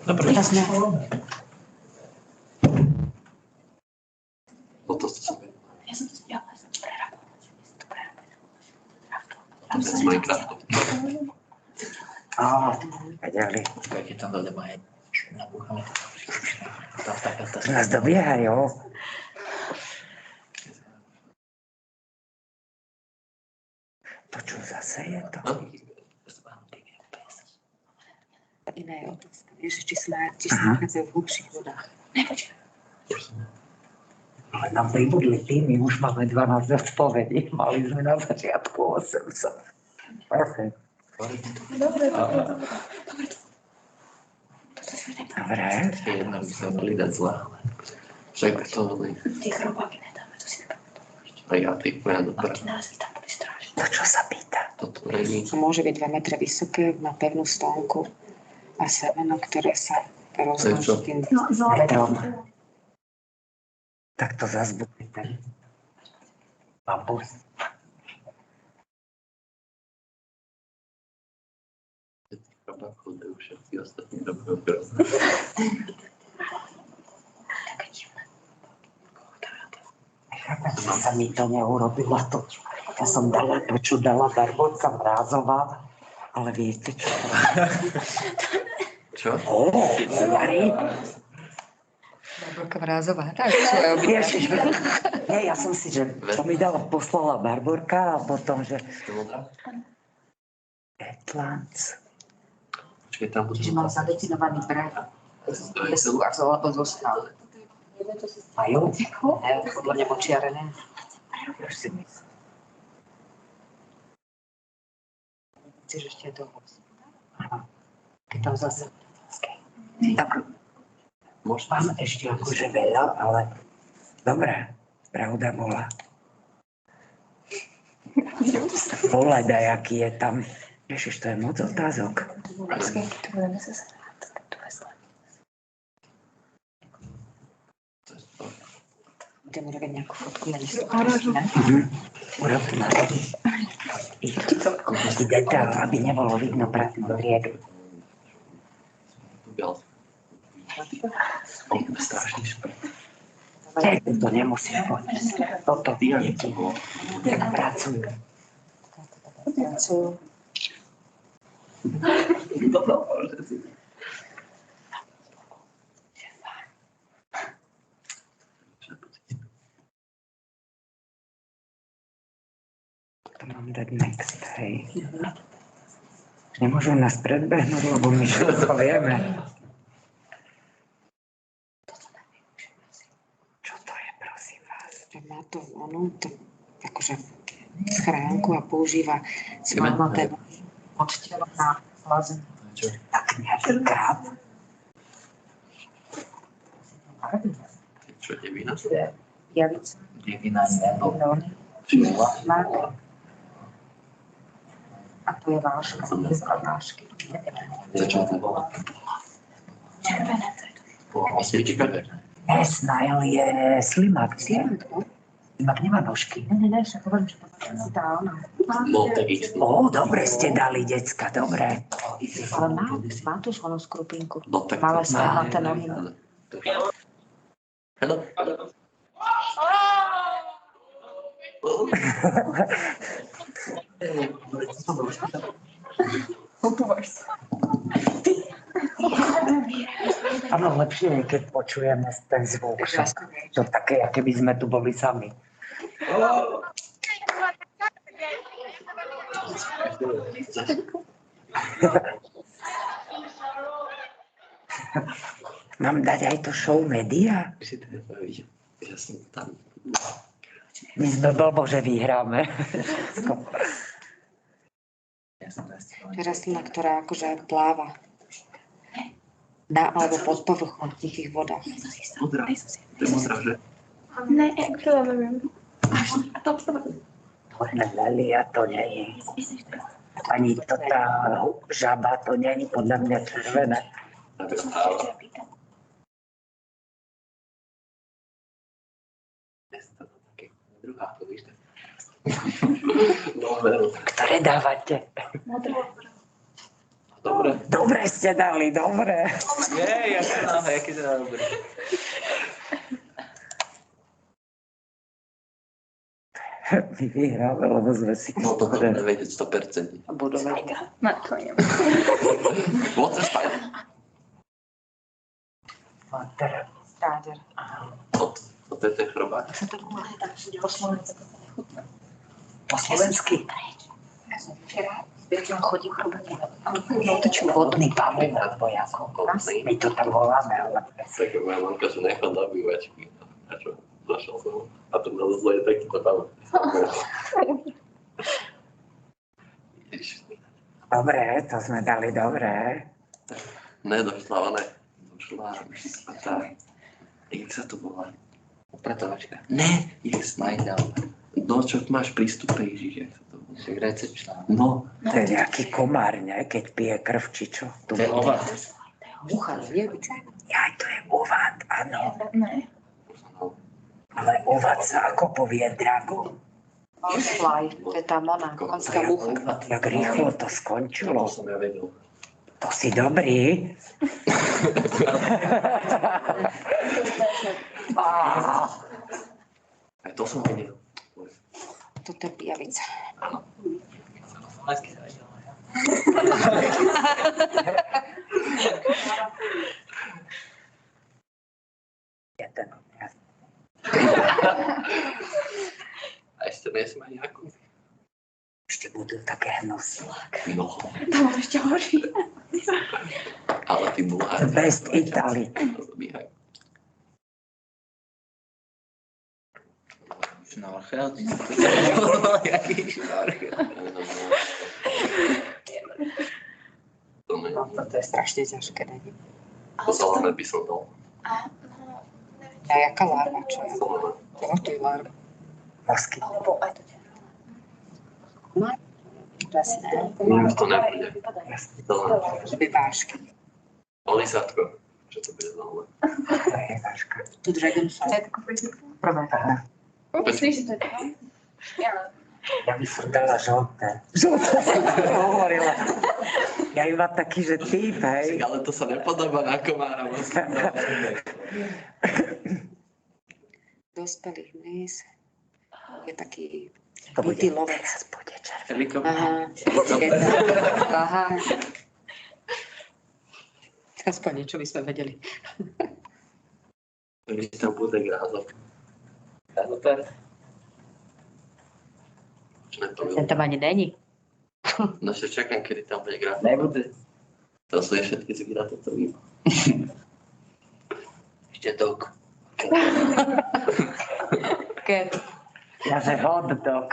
Dobre. No to som vedel. ja som to prerábala. To je z Minecraftu. Vedeli. Keď tam dole má nabúchame. Nás dobiehajú. To čo zase je to? Iná je otázka. Vieš, či sa nachádzajú v hlubších vodách. Nepočkaj. Ale nám pribudli týmy, už máme 12 odpovedí. Mali sme na začiatku 800. Perfect. Dobre. Dobre. Ešte jedna by sa mali dať zle. Však to boli. Tie chrobáky nedáme, to si nepamätám. A ja ty, moja dobrá. Tie názvy tam boli strašné. To čo sa pýta? Toto není. Môže byť 2 metre vysoké, má pevnú stonku a semeno, ktoré sa rozmnoží tým Metrom. Tak to zase bude ten bambus. Chodajú všetci ostatní dobré okrát. Chápem, že sa mi to neurobilo to. Ja som dala to, čo dala Barborka Mrázová, ale viete čo? Čo? Jari. Barborka Mrázová, tak. Ježiš, nie, ja som si, že čo mi dala, poslala Barborka a potom, že... Etlanc. Počkej, tam budú... Čiže mám zadefinovaný breh. Bez a zostal. Majú? Podľa mňa močiarené. Už si myslím. Chceš ešte toho? Áno. Keď tam zase... Tak, mám ešte akože veľa, ale dobre, pravda bola. Poledaj, aký je tam. Ježiš, to je moc otázok. Budeme robiť nejakú fotku na urobíme. Ich detail, aby nebolo vidno prázdnu triedu. Strašný šprt. To nemusím povedať. Toto deti, jak pracujú. To mám dať next, hej. Nemôžu nás predbehnúť, lebo my všetko vieme. Čo to je, prosím vás? Má to onú, akože schránku a používa svalnaté odtiaľ na slazenie. Tak nejaký krát. Čo je vína? Javica. Devina, nebo. Mak. A to je váška. Vášky. Začal to bola. Červené to je. Osmička. Smile je slimak. Slimak nemá nožky. Ne, však hovorím, že to si dá ona. Dobre ste dali, decka, dobre. Ale má tu šlonú skrupinku. Malé svalnaté nohy. Hello. Áno, lepšie je, keď počujeme ten zvuk. To také, aké by sme tu boli sami. Mám dať aj to show média? Ja som tam. My sme blbo, že vyhráme. To je rastlina, ktorá akože pláva. Alebo pod povrchom v tichých vodách. Modrá. To je modrá, že? Ne, jak nevím. To je lelia, to nie je. Ani to tá žaba, to nie je podľa mňa červené. Druhá, to víš. Ktoré dávate? Dobre. Dobre ste dali, dobre. Jej, jaký to dobre. My vyhráme, lebo sme si... No to budeme vedieť 100%. Budeme. Ne, to nevím. What's a spider? Mater. Stáder. To je ten chrobák. Sa to volá tak, že ide o Slovensku. Po slovensky? Ja som včera chodím chrobáky. Vodný pavúk, alebo ako. My to tam voláme, ale... Tak moja mamka sa nechala nabývačky. A čo? Zašel som. A to na zle je takýto tam. Dobre, to sme dali dobre. Ne, došla, ale došla tá... Jak sa to volá? Upratovačka. Ne, je snajdal. No, čo máš prístup, Ježiš, jak sa to volá? Však recepčná. No. To je nejaký komár, ne? Keď pije krv, či čo? To je ovad. Mucha, nie? Jaj, to je ovad, áno. Ne. Ale ovad sa ako povie, drago? Fly, to je tá mona, konská mucha. Jak rýchlo to skončilo. To som ja vedel. To si dobrý. Aj to som vedel. Toto je pijavica. A ešte nesme aj nejakú. Ešte budú také hnusné. No, To mám ešte horší. ale ty bulhári. Best Italy. Zabíhaj. Šnorchel? Jaký šnorchel? To nie. To je strašne ťažké, není? To zelené by som dal. A jaká larva, čo je? To je larva. Mosky. Alebo aj to ťa. To asi ne. Nikto to nebude. Zelené. Že by vášky. Olizátko. Čo to bude zelené? To je váška. Tu dragonfly. Prvé. Aha. Myslíš, že to je to? Ja by som dala žlté. Žlté som hovorila. Ja iba taký, že typ, hej. Ale to sa nepodobá na komára. Dospelý hmyz. Je taký To bude bytý lovec. teraz bude červený. Helikopter. Aha. Aspoň niečo by sme vedeli. Když tam bude grázok. Grázopér? Čo nepoviem? Ten tam ani není. No ešte čakám, kedy tam bude grázok. Nebude. To sú všetky zvieratá, to vím. Ešte dog. Cat. Ja, že hot dog.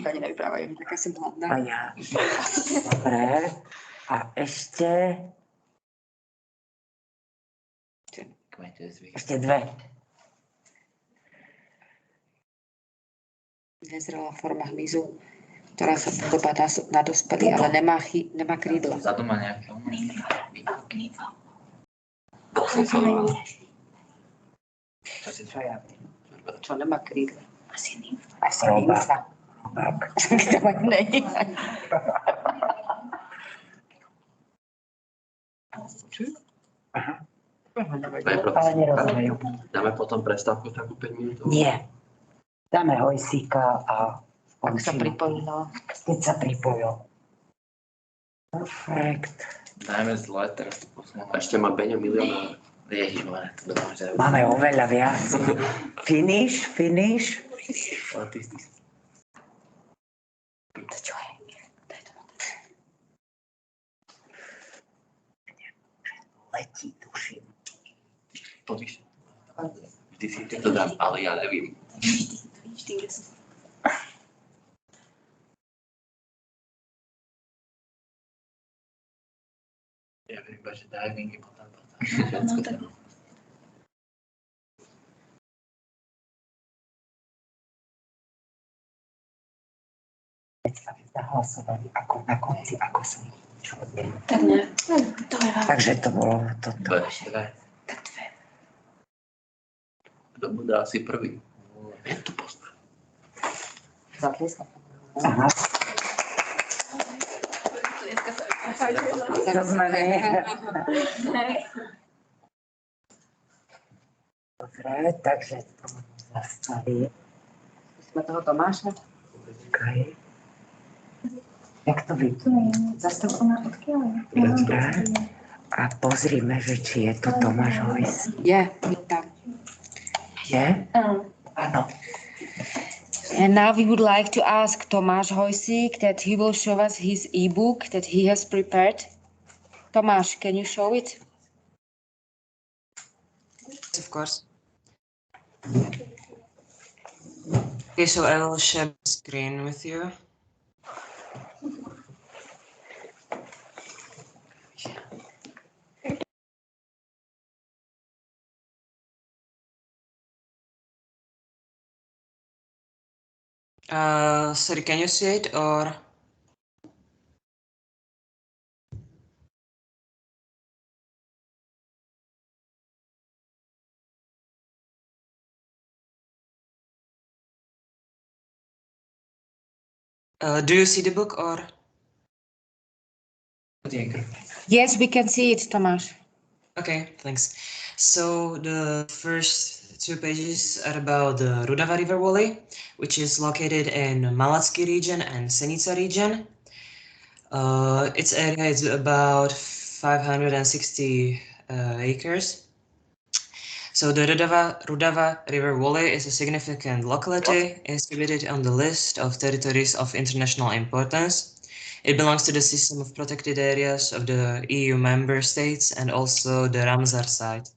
Ani nevyprávajú, taká som A hladná. ja. Dobre. A ešte Kmeťuje zvířat. ešte dve. Nezrelá forma hmyzu, ktorá sa podobá na dospelý, ale nemá krídla. Vzadu má nejaké Dal som sa Čo si Čo ja? Čo nemá krídla? Asi nymfa. Asi Roba. nymfa. Tak. Tam ani není. Aha. najprv. Ale nerozumejú. Dáme potom prestávku takú 5 minút. Nie. Dáme hojsíka a Ak sa skončíme. pripojilo. Keď sa pripojil. Perfekt. Dajme zle, teraz to posuneme. A ešte má Beňo miliónov. Ježišmarja, to dám, že... Máme oveľa viac. Finish. Autistický. To čo je? Letí, tuším. Podíš. Vždy si to dám, ale ja nevím. Ja viem iba, že diving je potom. Predstaviť zahlasovali ako na konci, ako sú čo odmietli. Tak ne. To je veľa. Takže to bolo toto. To je dve. Tak dve. Kto bude asi prvý? Je tu postav. Zatlieska. Aha. To sme my. Dobre, takže to zastaví. Sme toho Tomáša. Okay. Jak to vidí? Zastavku na fotky, ale... Dobre. A pozrime, že či je tu Tomáš Hojs. Je tam. Je? Áno. Áno. And now we would like to ask Tomáš Hojsík that he will show us his e-book that he has prepared. Tomáš, can you show it? Of course. Okay, so I will share the screen with you. Sorry, can you see it or? Do you see the book or? Yes, we can see it, Tomáš. Okay, thanks. So the first two pages are about the Rudava River Valley, which is located in Malacky region and Senica region. Its area is about 560 acres. So the Rudava River Valley is a significant locality inscribed on the list of territories of international importance. It belongs to the system of protected areas of the EU member states and also the Ramsar site.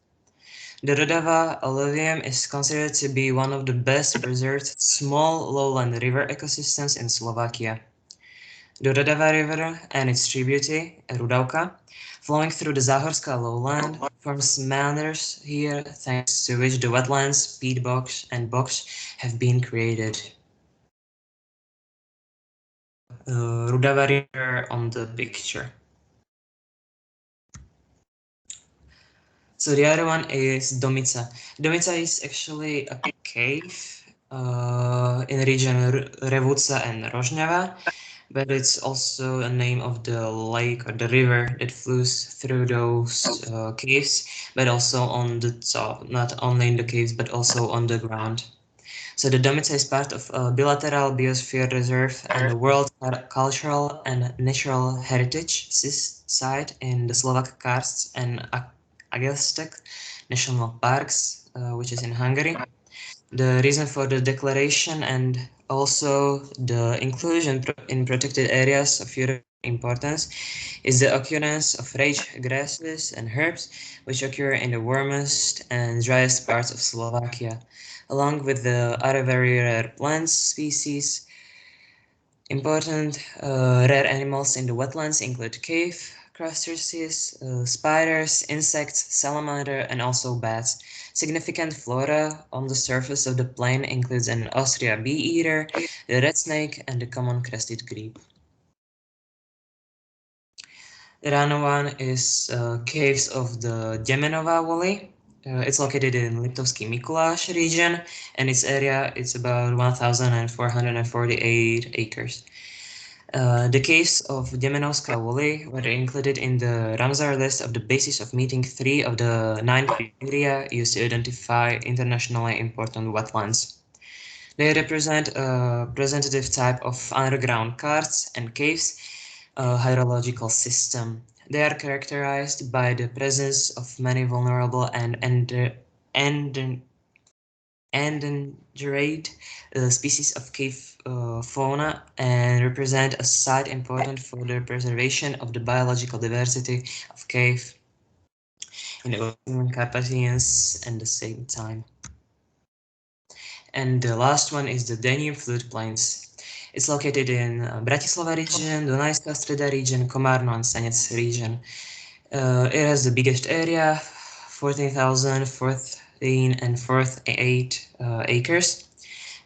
The Rudava alluvium is considered to be one of the best preserved small lowland river ecosystems in Slovakia. The Rudava River and its tributary, Rudavka, flowing through the Záhorská lowland, forms meanders here, thanks to which the wetlands, peat bogs, and bogs have been created. Rudava River on the picture. So the other one is Domica. Domica is actually a cave in the region Revuca and Rožňava, but it's also a name of the lake or the river that flows through those caves, but also on the top, not only in the caves, but also on the ground. So the Domica is part of a bilateral biosphere reserve and the World Cultural and Natural Heritage site in the Slovak Karsts and Agilstek National Parks, which is in Hungary. The reason for the declaration and also the inclusion in protected areas of European importance is the occurrence of rage grasses and herbs, which occur in the warmest and driest parts of Slovakia, along with the other very rare plant species. Important rare animals in the wetlands include cave crustaceans, spiders, insects, salamander, and also bats. Significant flora on the surface of the plain includes an Austria bee-eater, the red snake, and the common crested grebe. The other one is caves of the Demenova Valley. It's located in Liptovský Mikuláš region, and its area is about 1,448 acres. The caves of Demenovská Valley were included in the Ramsar list of the basis of meeting 3 of the 9 criteria used to identify internationally important wetlands. They represent a representative type of underground karsts and caves, a hydrological system. They are characterized by the presence of many vulnerable and endangered species of cave fauna and represent a site important for the preservation of the biological diversity of cave in the Western Carpathians at the same time. And the last one is the Danube floodplains. It's located in Bratislava region, Dunajská Streda region, Komárno and Senec region. It has the biggest area, 14,014 and 48 acres.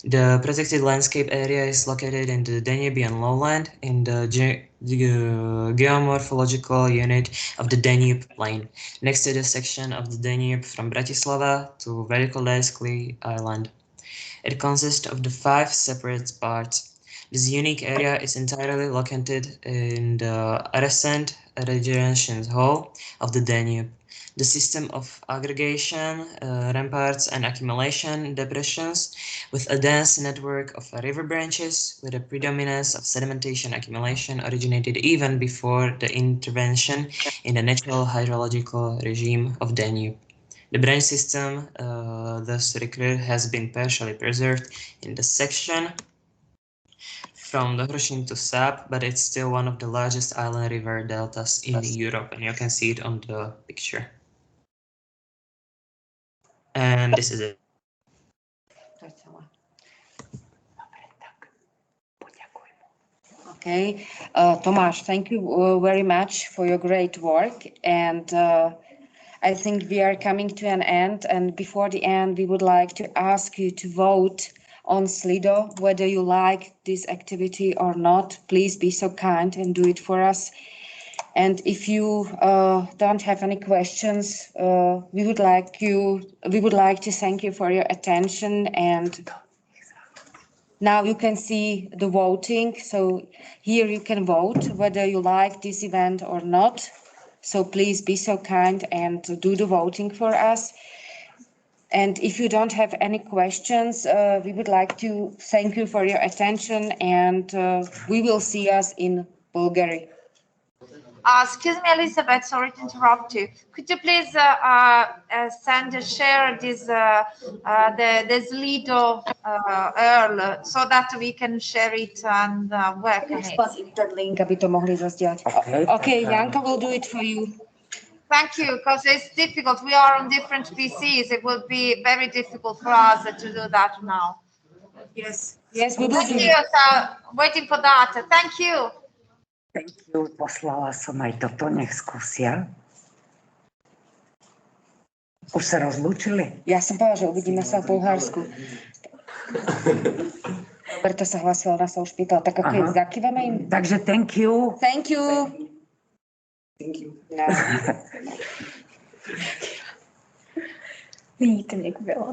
The protected landscape area is located in the Danubian lowland in the geomorphological unit of the Danube plain, next to the section of the Danube from Bratislava to Velikodarsky Island. It consists of the 5 separate parts. This unique area is entirely located in the adjacent regeneration hall of the Danube. The system of aggregation, ramparts and accumulation depressions with a dense network of river branches with a predominance of sedimentation accumulation originated even before the intervention in the natural hydrological regime of Danube. The branch system thus recruited has been partially preserved in the section from the Hrušín to Sáp, but it's still one of the largest island river deltas in Europe, and you can see it on the picture. And this is it. Okay, Tomáš, thank you very much for your great work, and I think we are coming to an end, and before the end we would like to ask you to vote on Slido whether you like this activity or not. Please be so kind and do it for us. And if you don't have any questions, we would like to thank you for your attention. And now you can see the voting. So here you can vote whether you like this event or not. So please be so kind and do the voting for us. And if you don't have any questions, we would like to thank you for your attention, and we will see us in Bulgaria. Excuse me, Elizabeth, sorry to interrupt you. Could you please send a share this the Slido URL so that we can share it and work on it? Interlink, aby to mohli zazdieľať. Okay, Janka will do it for you. Thank you, because it's difficult. We are on different PCs. It will be very difficult for us to do that now. Yes, we will Thank do you. it. So waiting for that. Thank you. Thank you, poslala som aj toto, nech skúsia. Už sa rozlúčili? Ja som povedala, že uvidíme sa v Bulharsku. Preto sa hlasila, ona sa už pýtala, tak ako zakývame im. Takže thank you. Thank you. No. Není to nějak bylo.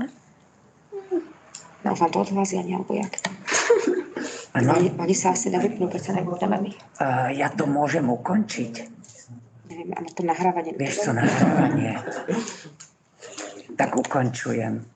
No, vám to odhlazí ani, alebo jak? Oni sa asi nevypnú, keď sa nebudeme my. Ja to môžem ukončiť. Neviem, ale to nahrávanie. Vieš co, nahrávanie. Tak ukončujem.